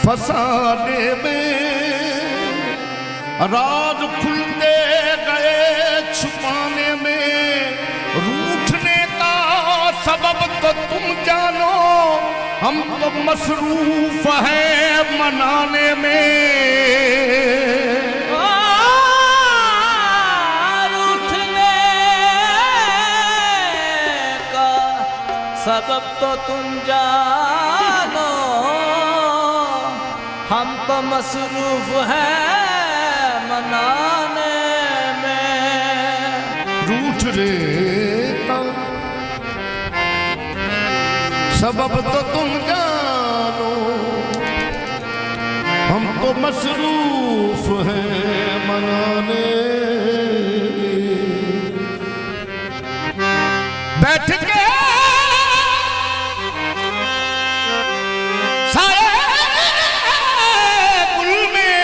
फसाने में, राज खुलते गए छुपाने में, रूठने का सबब तो तुम जानो, हम तो मसरूफ हैं मनाने में। रूठने का सबब तो तुम जानो, हम तो मसरूफ हैं मनाने में। रूठने का सबब तो तुम जानो, हम तो मसरूफ हैं मनाने। बैठ के साए गुल में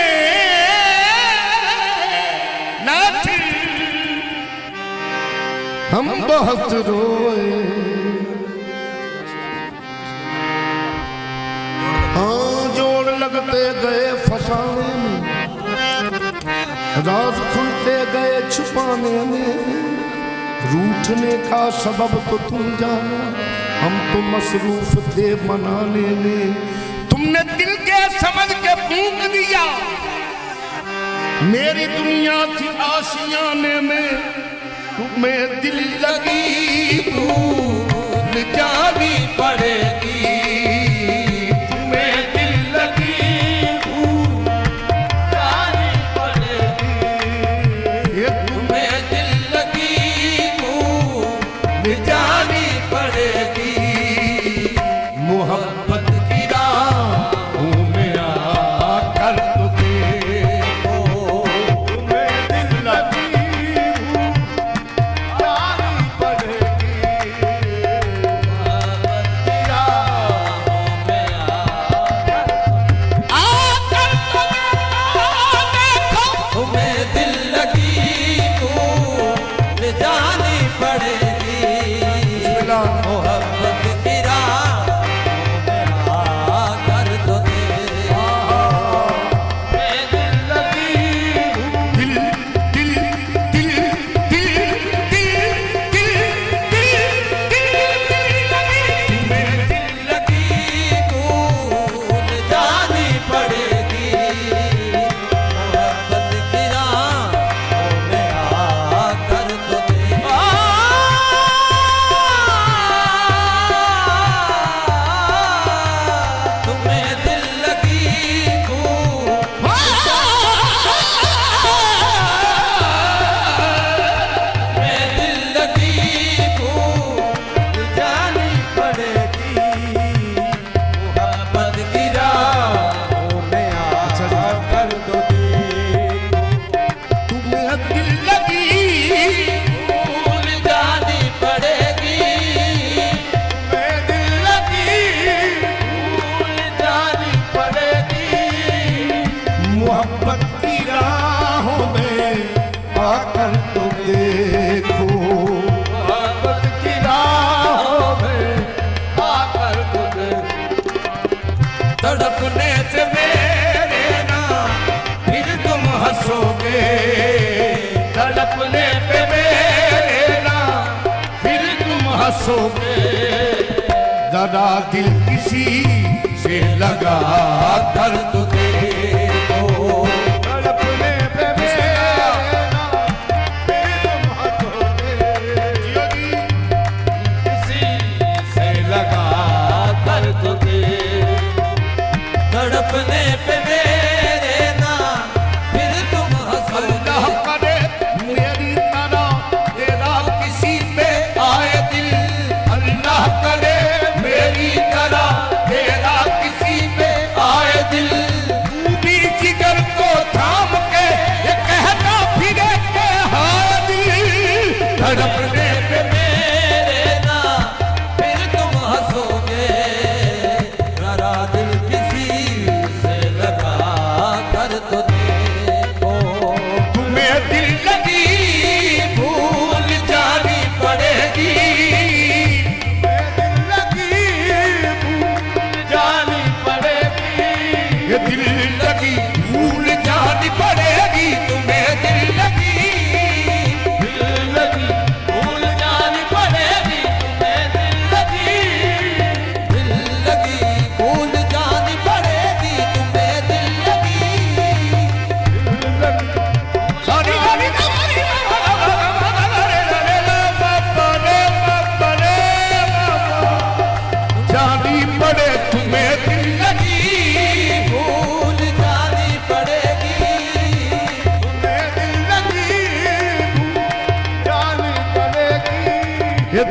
नाची, हम बहुत रोए। लगते गए फसाने में, राज खुलते गए छुपाने में, रूठने का सबब तो तुम जानो, हम तो मसरूफ थे मनाने में। तुमने दिल के समझ के फूंक दिया, मेरी दुनिया थी आशियाने में, तुम्हें दिल लगी भूल जानी पड़ेगी। तड़पने से मेरे ना फिर तुम हंसोगे, तड़पने पे मेरे ना फिर तुम हंसोगे। जरा दिल किसी से लगा कर तो देखो, तड़पने पे मेरे ना फिर तुम हंसोगे। किसी से लगा कर तो तड़पने पे मेरे ना फिर तुम हंसोगे। अल्लाह करे मेरी तरह तेरा किसी पे आए दिल, अल्लाह करे मेरी तरह तेरा किसी पे आए दिल। तू भी जिगर को थाम के ये कहता फिरे के हाय दिल, तड़पने पे मेरे ना फिर तुम हंसोगे। जरा दिल तो देखो, तुम्हें दिल लगी भूल जानी पड़ेगी, तुम्हें दिल लगी भूल जानी पड़ेगी। ये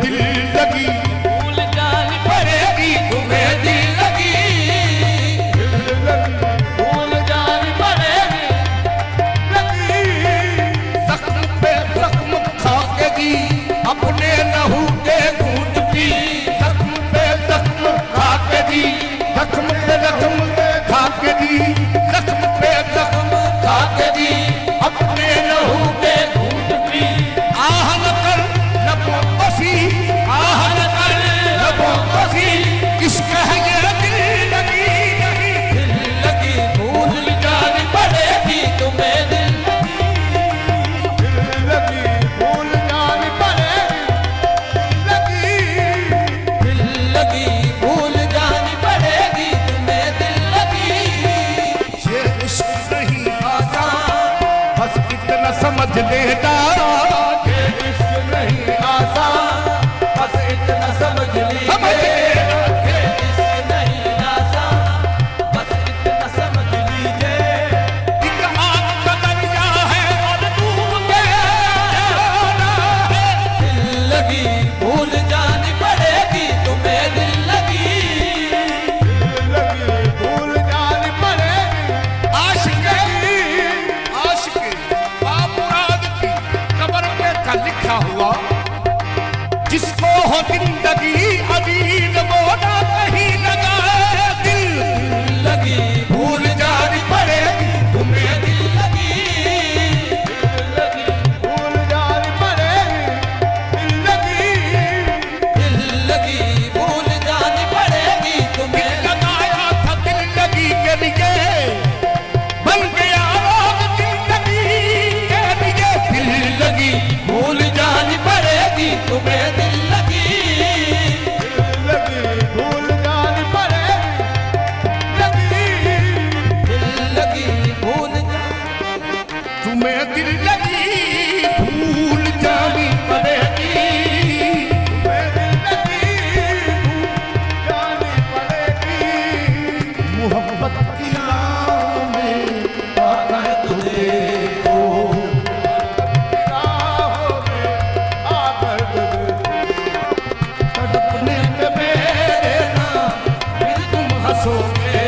दिल लगी भूल जानी पड़ेगी तुम्हें दिल लगी, भूल जानी पड़ेगी जख्म पे जख्म खा के दी अपने लहू के घूंट पी, जख्म पे जख्म खा के दी, जख्म पे जख्म खा के दी, जख्म पे जख्म खा के दी अपने लहू के घूंट पी। आह न कर लबों को सी, आह न कर लबों को सी, इश्क है ये दिल लगी नहीं, दिल लगी भूल जानी पड़ेगी तुम्हें दिल लगी भूल जानी पड़ेगी दिल लगी, भूल जानी पड़ेगी तुम्हें दिल लगी। ये इश्क नहीं आसान, बस इतना समझ लेना, ये इश्क नहीं आसान, बस इतना समझ लीजिए, समझ लेना। ये इश्क नहीं आसान, बस इतना समझ लीजिए। एक आग का दरिया है और डूब के जाना है, दिल लगी भूल जानी पड़ेगी तुम्हें दिल लगी, भूल जानी पड़ेगी। आशिक बामुराद की कब्र पे था लिखा हुआ, जिसको हो जिंदगी अजीज वो ना कहीं लगाए दिल लगी भूल जानी पड़ेगी तुम्हें दिल लगी, भूल जानी पड़ेगी दिल लगी भूल जानी पड़ेगी तुम्हें। लगाया था दिल लगी के लिए, बन गया रोग जिंदगी के लिए, दिल लगी भूल जानी पड़ेगी तुम्हें दिल लगी, भूल जानी पड़ेगी दिल लगी भूल जानी तुम्हें दिल लगी, भूल जानी पड़ेगी तुम्हें दिल लगी, भूल जानी पड़ेगी। मोहब्बत की राह में आकर तुझे को, राहों में आकर तुझे तड़पने पे मेरे ना फिर तुम हंसोगे,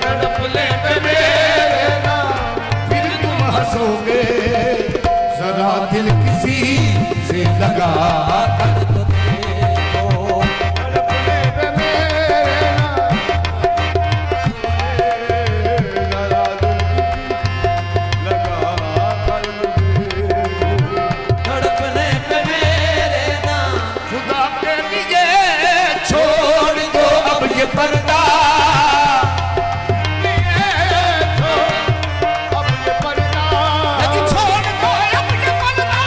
तड़पने पे मेरे ना फिर तुम हंसोगे, जरा दिल किसी से लगा कर तो देखो, तड़पने पे मेरे ना, जरा दिल किसी लगा कर देखो। तड़पने पे मेरे नाम खुदा के लिए छोड़ दो अब ये पर्दा, लेकिन छोड़ दो अब ये पर्दा,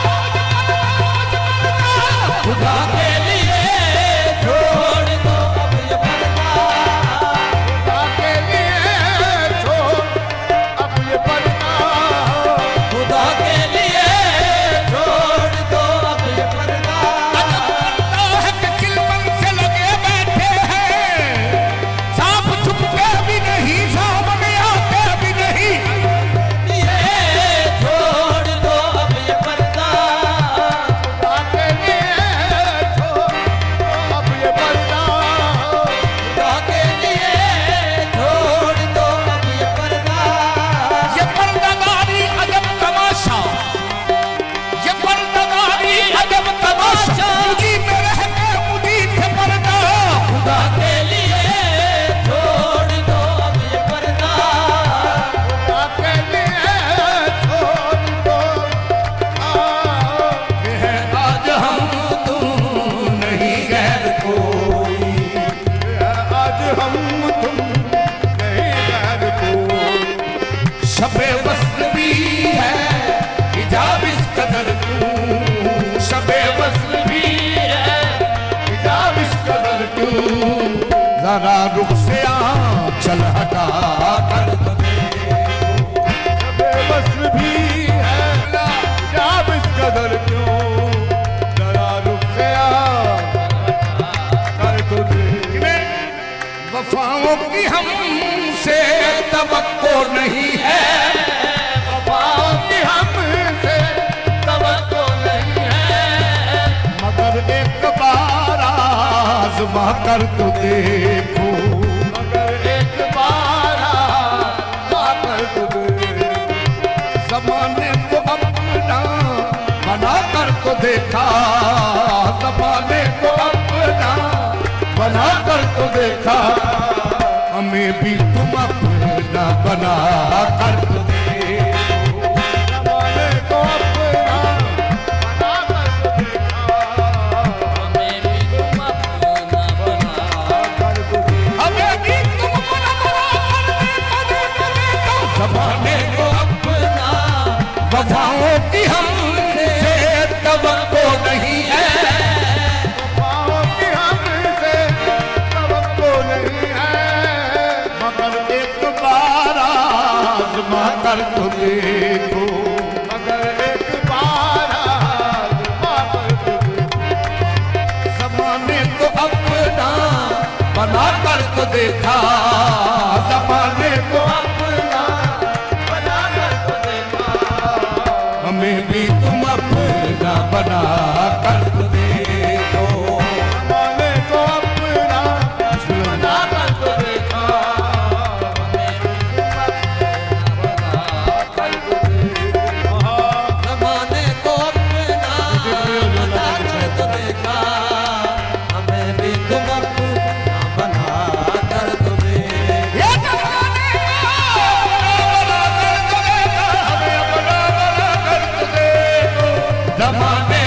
खुदा के लिए छोड़ दो अब ये पर्दा, खुदा के लिए छोड़ अब ये पर्दा, खुदा के लिए छोड़ दो अब ये पर्दा। पर्दा है कि चिलमन से लगे बैठे हैं, सांप छुपते भी नहीं, सामने आते भी नहीं, ये छोड़ दो अब ये पर्दा, खुदा के लिए छोड़ अब ये पर्दा। खुदा के लिए छोड़ दो अब ये पर्दा। ये पर्दादारी अजब तमाशा, ये पर्दादारी अजब तमाशा, मुझी में रह के मुझी थे पर्दा, खुदा के लिए छोड़ दो अब ये पर्दा, खुदा के लिए छोड़ दो। ये है आज हम तुम नहीं गैर कोई, ये है आज हम तुम नहीं गैर कोई, शबे वस्ल भी है हिजाब इस कदर क्यों, शबे वस्ल भी है हिजाब इस कदर क्यों, जरा रुख से आंचल हटा कर तो देखो, शबे वस्ल भी है हिजाब इस कदर क्यों, जरा रुख से आंचल कर तो देखो। वफाओं की हमसे तवक्को नहीं है, वफाओं की हमसे तवक्को नहीं है, मगर एक आजमा कर तो देखो, मगर एक बार आजमा कर तो देखो। जमाने को अपना बना कर तो देखा, जमाने को अपना बना कर तो देखा, हमें भी तुम अपना बना कर तो देखो। जमाने को अपना बना कर तो देखा, हमें भी तुम अपना बना कर तो देखा। हमें भी तुम अपना बना कर तो देखो। जमाने को अपना वफाओं की हमसे तवक्को नहीं है, वफाओं की हमसे तवक्को नहीं है, मगर एक बार आजमा कर तो देखो, मगर एक बार आजमा कर तो देखो। जमाने को अपना बना कर तो देखा, जमाने को अपना बना कर तो देखा, हमें भी तुम अपना बना कर तो देखो। जमाने को अपना बना कर तो देखा, हमें भी तुम अपना बना कर तो देखा। जमाने को अपना बना कर तो देखा, हमें भी तुम अपना बना कर तो देखा। ये जमाने को अपना बना कर तो देखो, जमाने